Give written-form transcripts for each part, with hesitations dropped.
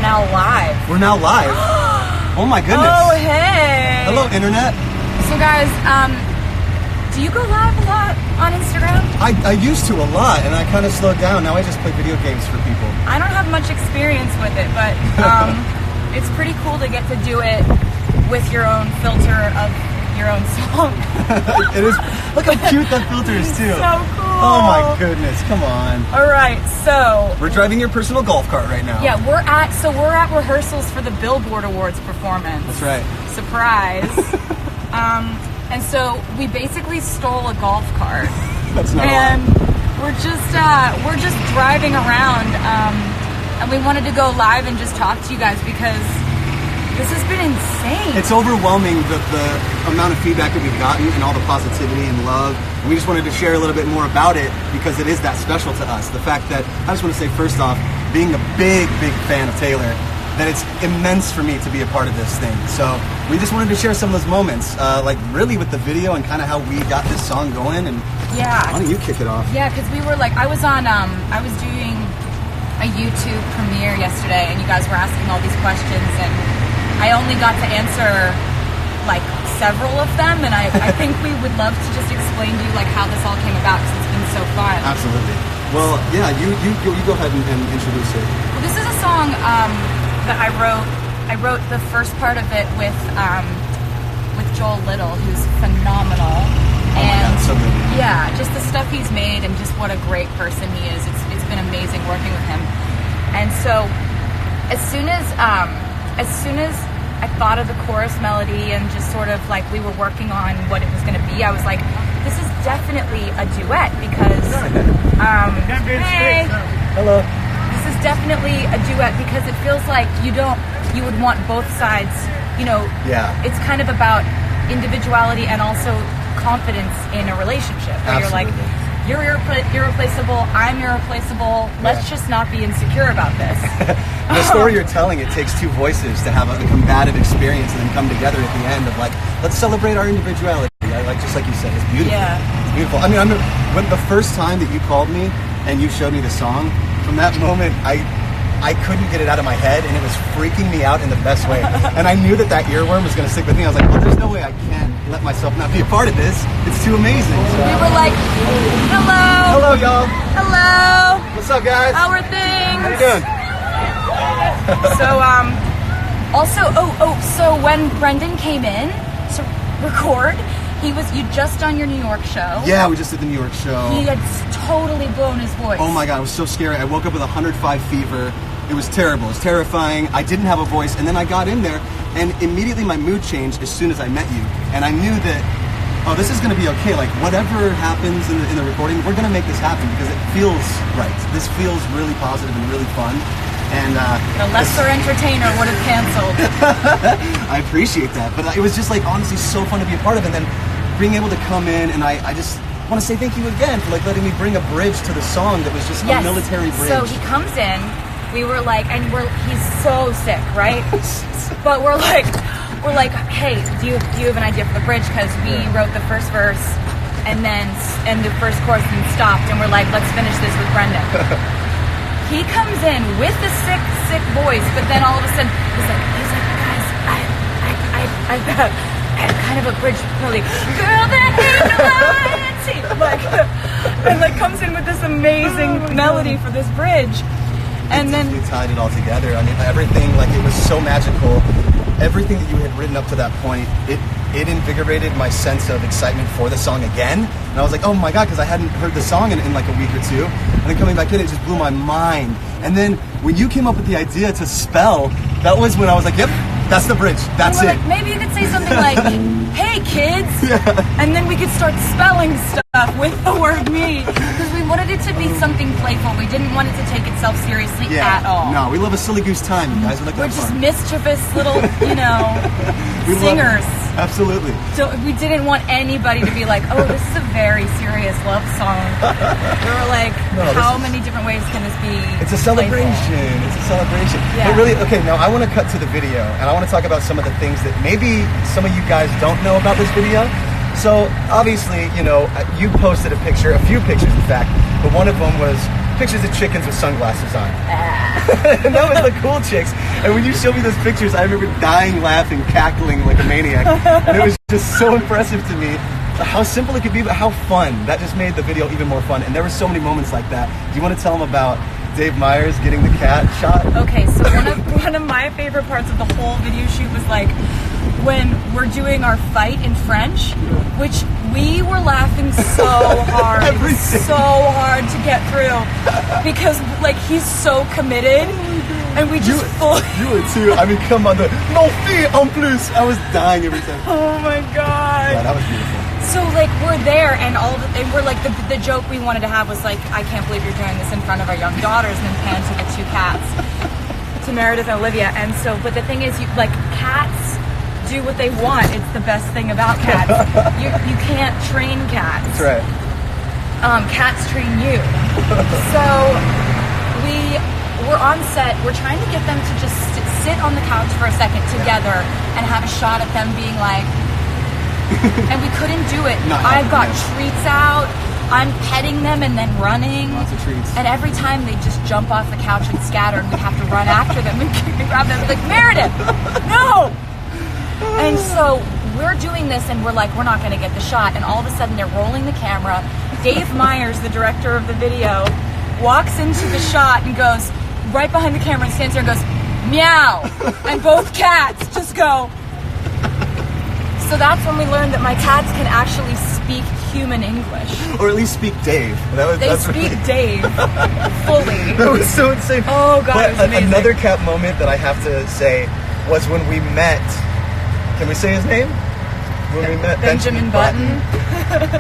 now live. We're now live. Oh my goodness. Oh, hey. Hello, internet. So guys, do you go live a lot on Instagram? I used to a lot, and I kind of slowed down. Now I just play video games for people. I don't have much experience with it, but it's pretty cool to get to do it with your own filter of your own song. It is. Look how cute that filter is too. So cool. Oh my goodness, come on. All right, so we're driving your personal golf cart right now. Yeah, we're at rehearsals for the Billboard Awards performance. That's right. Surprise. And so we basically stole a golf cart. That's not and we're just driving around, and we wanted to go live and just talk to you guys because this has been insane. It's overwhelming, the amount of feedback that we've gotten and all the positivity and love. And we just wanted to share a little bit more about it because it is that special to us. The fact that, I just want to say first off, being a big fan of Taylor, that it's immense for me to be a part of this thing. So we just wanted to share some of those moments, like really with the video and kind of how we got this song going. And yeah, why don't you kick it off? Yeah, because we were like, I was doing a YouTube premiere yesterday, and you guys were asking all these questions, and I only got to answer like several of them, and I think we would love to just explain to you like how this all came about because it's been so fun. Absolutely. Well, yeah, you go ahead and introduce it. Well, this is a song that I wrote. I wrote the first part of it with Joel Little, who's phenomenal. Oh my God, so good. Yeah, just the stuff he's made and just what a great person he is. It's been amazing working with him. And so as soon as I thought of the chorus melody and just sort of like we were working on what it was going to be, I was like, this is definitely a duet because hey, hello. This is definitely a duet because it feels like you would want both sides, you know. Yeah. It's kind of about individuality and also confidence in a relationship where Absolutely. you're like, you're irreplaceable, I'm irreplaceable, let's just not be insecure about this. The story you're telling, it takes two voices to have a combative experience and then come together at the end of like, let's celebrate our individuality. Like just like you said, it's beautiful. Yeah. It's beautiful. I mean, when the first time that you called me and you showed me the song, from that moment, I couldn't get it out of my head, and it was freaking me out in the best way. And I knew that earworm was going to stick with me. I was like, well, there's no way I can let myself not be a part of this. It's too amazing. So. We were like, hello. Hello, y'all. Hello. What's up, guys? How are things? How you doing? So, so when Brendan came in to record, you'd just done your New York show. Yeah, we just did the New York show. He had totally blown his voice. Oh my God, it was so scary. I woke up with 105 fever. It was terrible. It was terrifying. I didn't have a voice, and then I got in there, and immediately my mood changed as soon as I met you. And I knew that, oh, this is going to be okay. Like, whatever happens in the recording, we're going to make this happen because it feels right. This feels really positive and really fun. And the lesser entertainer would have canceled. I appreciate that, but it was just like honestly so fun to be a part of, and then being able to come in, and I just want to say thank you again for like letting me bring a bridge to the song that was just a military bridge. So he comes in, we were like, and he's so sick, right? But we're like, hey, do you have an idea for the bridge? Because we wrote the first verse and the first chorus and stopped, and we're like, let's finish this with Brendan. He comes in with the sick voice, but then all of a sudden he's like, guys, I've got kind of a bridge melody. Girl, that ain't no loyalty. And comes in with this amazing melody for this bridge. And then we tied it all together. I mean, everything, like, it was so magical. Everything that you had written up to that point, it invigorated my sense of excitement for the song again. And I was like, oh my God, because I hadn't heard the song in like a week or two. And then coming back in, it just blew my mind. And then when you came up with the idea to spell, that was when I was like, yep, that's the bridge. That's it. Like, maybe you could say something like, hey kids. Yeah. And then we could start spelling stuff with the word me. Because we wanted it to be something playful. We didn't want it to take itself seriously at all. No, we love a silly goose time, you guys. We're just mischievous little, singers. Absolutely. So we didn't want anybody to be like, oh, this is a very serious love song. We were like, how many different ways can this be? It's a celebration. Playful? It's a celebration. Yeah. But really, okay, now I want to cut to the video, and I want to talk about some of the things that maybe some of you guys don't know about this video. So obviously, you posted a few pictures in fact, but one of them was pictures of chickens with sunglasses on. And that was the cool chicks. And when you showed me those pictures, I remember dying laughing, cackling like a maniac. And it was just so impressive to me how simple it could be, but how fun. That just made the video even more fun. And there were so many moments like that. Do you want to tell them about Dave Meyers getting the cat shot? Okay, so one of my favorite parts of the whole video shoot was like when we're doing our fight in French, which we were laughing so hard. It was so hard to get through because like he's so committed, and we just You were too. I mean, come on, the non fille en plus. I was dying every time. Oh my god. Yeah, that was beautiful. So like we're there, and and we're like the joke we wanted to have was like, I can't believe you're doing this in front of our young daughters, and then pan to the two cats, to Meredith and Olivia. And so, but the thing is, you like cats do what they want. It's the best thing about cats. You can't train cats. That's right. Cats train you. So we're on set. We're trying to get them to just sit on the couch for a second together and have a shot at them being like. And we couldn't do it. I've got treats out. I'm petting them and then running. Lots of treats. And every time they just jump off the couch and scatter, and we have to run after them and grab them. Like, Meredith, no! And so we're doing this, and we're like, we're not going to get the shot. And all of a sudden, they're rolling the camera. Dave Meyers, the director of the video, walks into the shot and goes right behind the camera and stands there and goes, meow. And both cats just go. So that's when we learned that my cats can actually speak human English. Or at least speak Dave. They speak Dave fully. That was so insane. Oh god, it was amazing. Another cat moment that I have to say was when we met. Can we say his name? When we met Benjamin Button.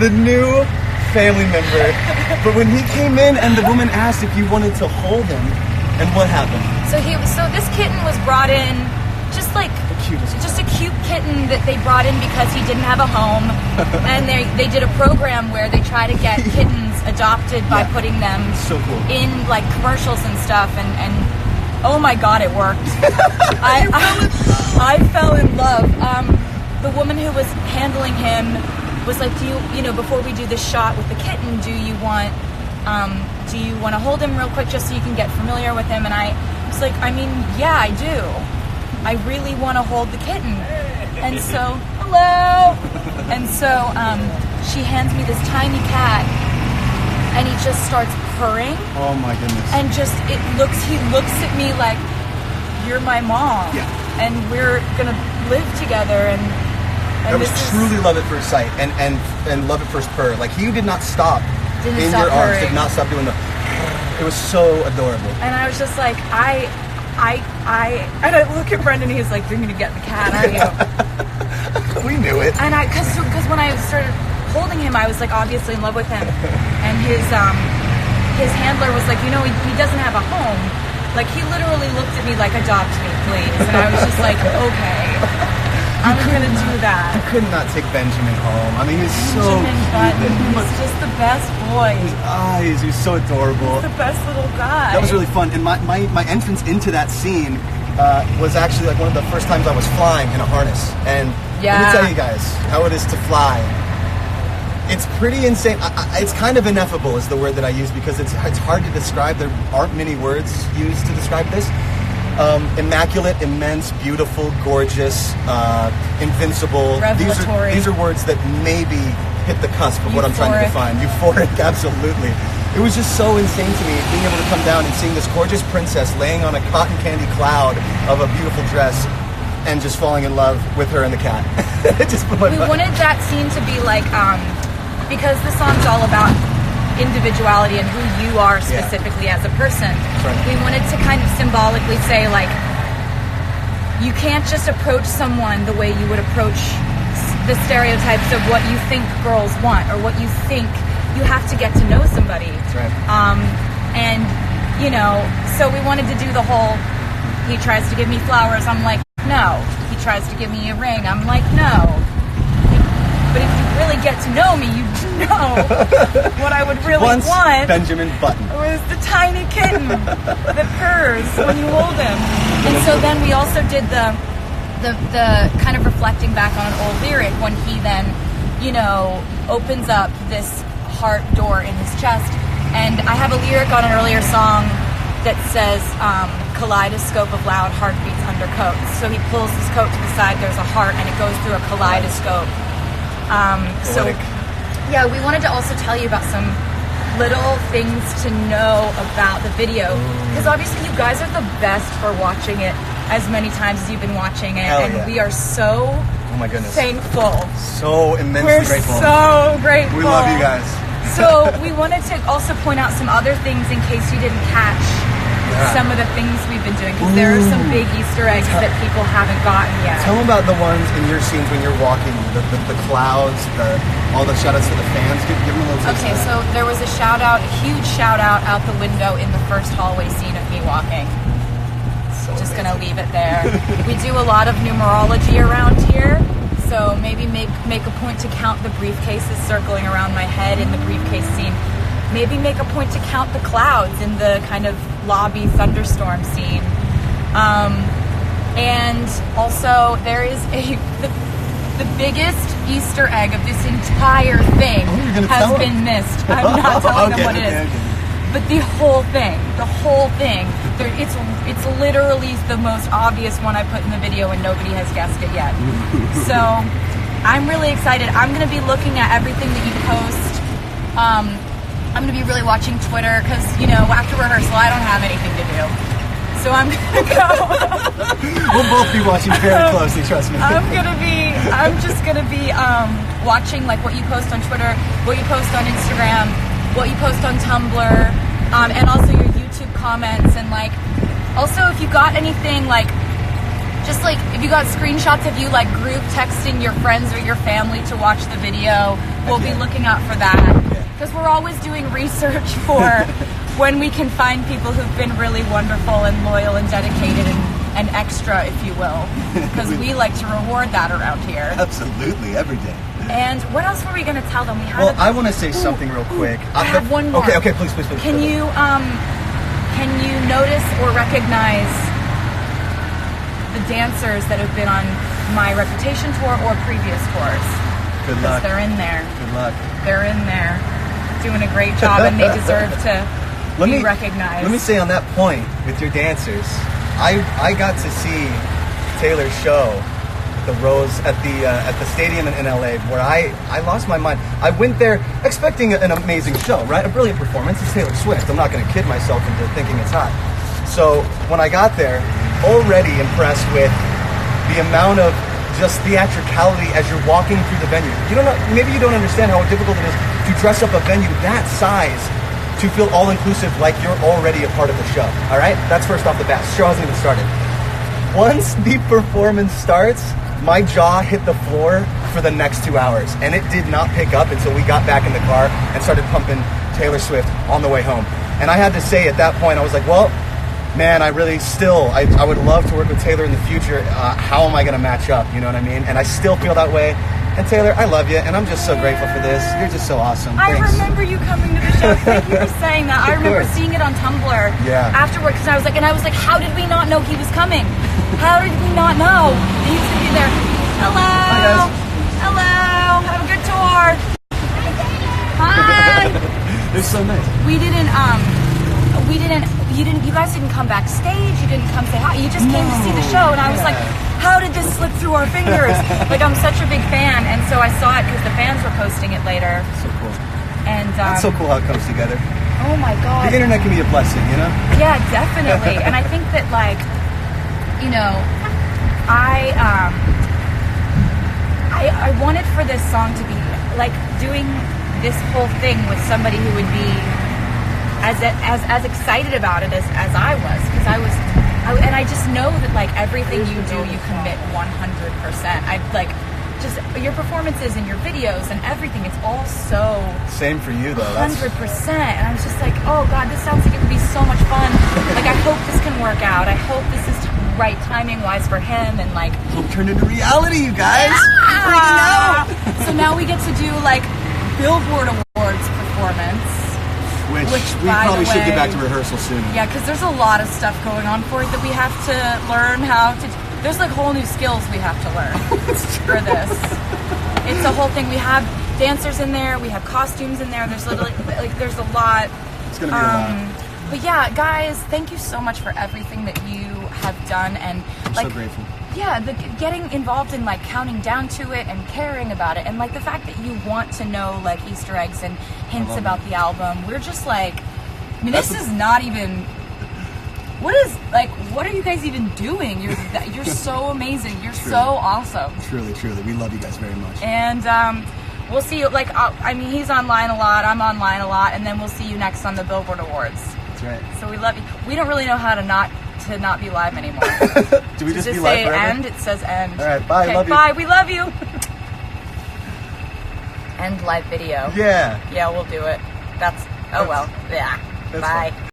The new family member. But when he came in and the woman asked if you wanted to hold him, and what happened? So this kitten was brought in just like just a cute kitten that they brought in because he didn't have a home, and they did a program where they try to get kittens adopted by putting them so cool. in like commercials and stuff, and oh my god, it worked. I fell in love. The woman who was handling him was like, do you know, before we do this shot with the kitten, do you want to hold him real quick just so you can get familiar with him? And I was like, I mean, yeah, I do. I really want to hold the kitten. And so, hello. And so she hands me this tiny cat, and he just starts purring. Oh my goodness. And he looks at me like, you're my mom. Yeah. And we're gonna live together. And that was truly love at first sight and love at first purr. Like he did not stop in your arms, did not stop doing the. It was so adorable. And I was just like, and I look at Brendan, he's like, you're gonna get the cat, aren't you? We knew it. And because when I started holding him, I was like obviously in love with him. And his handler was like, you know, he doesn't have a home. Like he literally looked at me like, adopt me, please. And I was just like, okay, I'm gonna do that. You could not take Benjamin home. I mean, he's so Button. He's just the best boy. His eyes, he's so adorable. He's the best little guy. That was really fun. And my entrance into that scene was actually like one of the first times I was flying in a harness. And let me tell you guys how it is to fly. It's pretty insane. It's kind of ineffable is the word that I use because it's hard to describe. There aren't many words used to describe this. Immaculate, immense, beautiful, gorgeous, invincible. Revelatory. These are words that maybe hit the cusp of what I'm trying to define. Euphoric, absolutely. It was just so insane to me being able to come down and seeing this gorgeous princess laying on a cotton candy cloud of a beautiful dress and just falling in love with her and the cat. It just blew my mind. We wanted that scene to be like, because the song's all about individuality and who you are specifically as a person. Right. We wanted to kind of symbolically say, like, you can't just approach someone the way you would approach the stereotypes of what you think girls want or what you think. You have to get to know somebody. That's right. And, you know, so we wanted to do the whole, he tries to give me flowers, I'm like, no. He tries to give me a ring, I'm like, no. But if you really get to know me, you know what I would really want. Benjamin Button was the tiny kitten that purrs when you hold him. And so then we also did the kind of reflecting back on an old lyric when he then, you know, opens up this heart door in his chest And I have a lyric on an earlier song that says, kaleidoscope of loud heartbeats under coats. So he pulls his coat to the side, there's a heart, and it goes through a kaleidoscope. So yeah, we wanted to also tell you about some little things to know about the video, because obviously you guys are the best for watching it as many times as you've been watching it. Hell And yeah. we are so thankful. So immensely We're grateful. so grateful. We love you guys. So we wanted to also point out some other things in case you didn't catch some of the things we've been doing, because there are some big Easter eggs that people haven't gotten yet. Tell them about the ones in your scenes when you're walking, the clouds, all the shout outs to the fans. Give them a little taste. Okay, so there was a shout out, a huge shout out the window in the first hallway scene of me walking. Just gonna leave it there. We do a lot of numerology around here, so maybe make a point to count the briefcases circling around my head in the briefcase scene. Maybe make a point to count the clouds in the kind of lobby thunderstorm scene. And also there is the biggest Easter egg of this entire thing has been missed. I'm not telling them what it is. Okay. But the whole thing, it's literally the most obvious one I put in the video and nobody has guessed it yet. So I'm really excited. I'm going to be looking at everything that you post. I'm going to be really watching Twitter because, after rehearsal, I don't have anything to do. So I'm going to go. We'll both be watching very closely, trust me. I'm just going to be watching like what you post on Twitter, what you post on Instagram, what you post on Tumblr, and also your YouTube comments, and like also if you got anything like just like if you got screenshots of you like group texting your friends or your family to watch the video, we'll be looking out for that, because we're always doing research for when we can find people who've been really wonderful and loyal and dedicated and extra, if you will, because we like to reward that around here. Absolutely, every day. And what else were we going to tell them? I want to say something real quick. I have one more. Okay, please. Can you notice or recognize the dancers that have been on my Reputation tour or previous tours? Good luck. They're in there. Good luck. They're in there, doing a great job, and they deserve to be recognized. Let me say on that point with your dancers, I got to see Taylor's show. The Rose at the stadium in LA, where I lost my mind. I went there expecting an amazing show, right? A brilliant performance. It's Taylor Swift. I'm not going to kid myself into thinking it's hot. So when I got there, already impressed with the amount of just theatricality as you're walking through the venue. Maybe you don't understand how difficult it is to dress up a venue that size to feel all-inclusive, like you're already a part of the show. All right? That's first off the bat. The show hasn't even started. Once the performance starts, my jaw hit the floor for the next 2 hours, and it did not pick up until we got back in the car and started pumping Taylor Swift on the way home. And I had to say at that point, I was like, well, man, I would love to work with Taylor in the future. How am I going to match up? You know what I mean? And I still feel that way. And Taylor, I love you, and I'm just so grateful for this. You're just so awesome. I Thanks. remember you coming to the show. Thank you for saying that. I remember seeing it on Tumblr afterwards, because I was like, how did we not know he was coming? How did we not know that he was going to be there? Hello. Hi, guys. Hello. Have a good tour. Hi. They're so nice. You guys didn't come backstage. You didn't come say hi. You just came to see the show, and I was like, how did this slip through our fingers? Like, I'm such a big fan, and so I saw it because the fans were posting it later. So cool. And That's so cool how it comes together. Oh my God. The internet can be a blessing, Yeah, definitely. And I think that, like, I wanted for this song to be like doing this whole thing with somebody who would be as excited about it as I was, because and I just know that like everything you do, you commit 100%. I like just your performances and your videos and everything. It's all so same for you though. 100%. And I was just like, oh God, this sounds like it would be so much fun. Like, I hope this can work out. I hope this is right timing wise for him, and like Hope turned into reality, you guys. Freaking out. So now we get to do like Billboard Awards performance. Which we by probably the should get way- back to rehearsal soon. Yeah, because there's a lot of stuff going on for it that we have to learn how to. There's like whole new skills we have to learn for this. It's a whole thing. We have dancers in there. We have costumes in there. There's literally like there's a lot. It's gonna be a lot. But yeah, guys, thank you so much for everything that you have done, and I'm so grateful. Yeah, getting involved in like counting down to it and caring about it, and like the fact that you want to know like Easter eggs and hints about the album. We're just like, I mean, this is not even. What are you guys even doing? You're so amazing. You're so awesome. Truly, we love you guys very much. And we'll see you. Like, I mean, he's online a lot. I'm online a lot, and then we'll see you next on the Billboard Awards. That's right. So we love you. We don't really know how to not be live anymore. Do we just be say live forever? end? It says end. All right, bye. Okay, love you. bye. We love you. End live video. Yeah. Yeah, we'll do it. Yeah. That's Bye. fine.